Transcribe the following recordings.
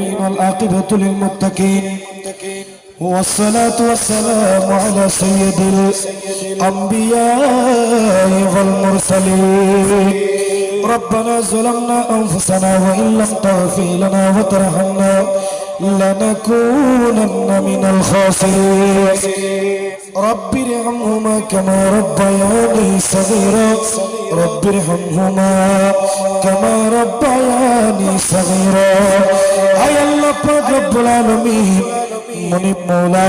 العالمين والعاقبة للمتقين والصلاة والسلام على سيد الأنبياء والمرسلين ربنا ظلمنا أنفسنا وإن لم تغفر لنا وترحمنا لنكونن من الخاسرين رب ارحمهما كما ربياني صغيرا رب ارحمهما كما ربياني صغيرا أي الله পাক রব্বুল আলামিন মুনিব মওলা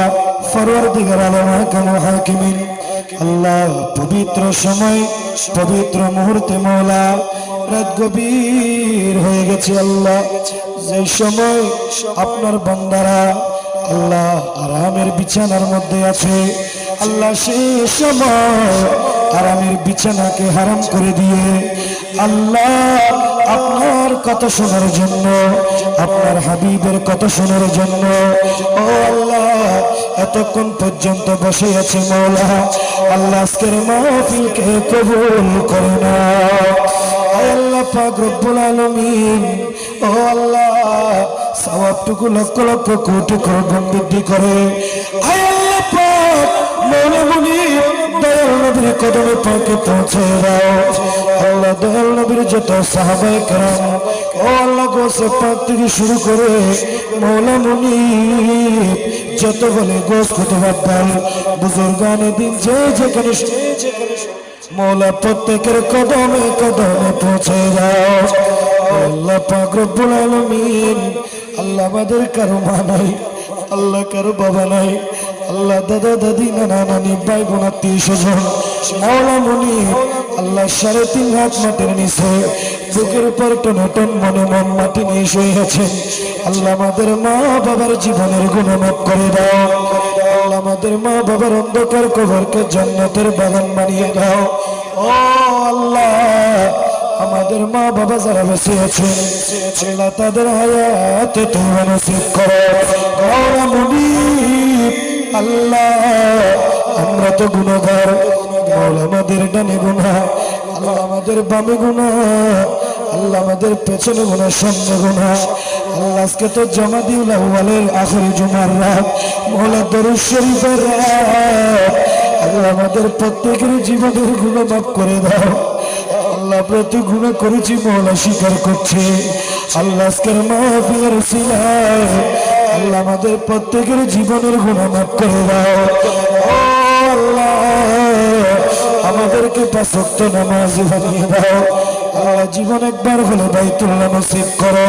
ফরওয়ারদিগার আলম হাকিম হাকিমিন আল্লাহ পবিত্র সময় পবিত্র মুহূর্তে মওলা রাত গভীর হয়ে গেছে আল্লাহ যে সময় আপনার বান্দারা আল্লাহ আরামের বিছানার মধ্যে আছে আল্লাহ সেই সময় আরামের বিছানাকে হারাম করে দিয়ে আল্লাহ আপনার কথা শোনার জন্য আপনার হাবিবের কথা শোনার জন্য ও আল্লাহ এতক্ষণ পর্যন্ত বসে আছে মওলা আল্লাহ আজকের মাহফিলকে কবুল করে নাও আল্লাহ পাক রব্বুল আলামিন ও আল্লাহ সওয়াবটুকু লক্ষ লক্ষ কোটি গুণ বৃদ্ধি করে আয় আল্লাহ পাক মওলা মুনিব দয়াল নবীর কদমে পাকে পৌঁছে দাও আল্লাহ দয়াল নবীর যত সাহাবায়ে কেরাম ও আল্লাহ গোসে পাক থেকে শুরু করে মওলা মুনিব যত বলে গোস খুতবা দাল বুজুর্গানে দিন যে যেখানে মওলা প্রত্যেকের কদমে কদমে পৌঁছে দাও আল্লাহ পাক রব্বুল আলামিন আল্লাহ আমাদের কারো মা নাই আল্লাহ কারো বাবা নাই আল্লাহ দাদা দাদি নানা নানি ভাই বোন আত্মীয় স্বজন মওলা মুনিব আল্লাহ 3.5 হাত মাটির নিচে বুকের উপর টনটন মনে মন মাটি নিয়ে শুয়ে আছেন আল্লাহ আমাদের মা বাবার জীবনের গুনাহ মাফ করে দাও আল্লাহ আমাদের মা বাবার অন্ধকার কবরকে জান্নাতের বাগান বানিয়ে দাও ও আল্লাহ আমাদের মা বাবা যারা বেঁচে আছেন আল্লাহ তাদের হায়াতে তুমি নসিব করো মওলা মুনিব আল্লাহ আমরা তো গুনাহগার মওলা আমাদের ডানে গুনাহ আল্লাহ আমাদের বামে গুনাহ আল্লাহ আমাদের পেছনে গুনাহ সামনে গুনাহ আল্লাহ আজকে তো জমাদিউল আউয়ালের আখিরি জুমার রাত মওলা দরুদ শরীফের রাত আল্লাহ আমাদের প্রত্যেকের জীবনের গুনাহ মাফ করে দাও আল্লাহ প্রতি গুনাহ করেছি মওলা স্বীকার করছে আল্লাহ আজকের মাহফিলের উসিলায় আল্লাহ আমাদের প্রত্যেকের জীবনের গুনাহ মাফ করে দাও ও আল্লাহ আমাদেরকে 5 ওয়াক্ত নামাজি বানিয়ে দাও আল্লাহ জীবন একবার হলে বাইতুল্লাহ নসিব করো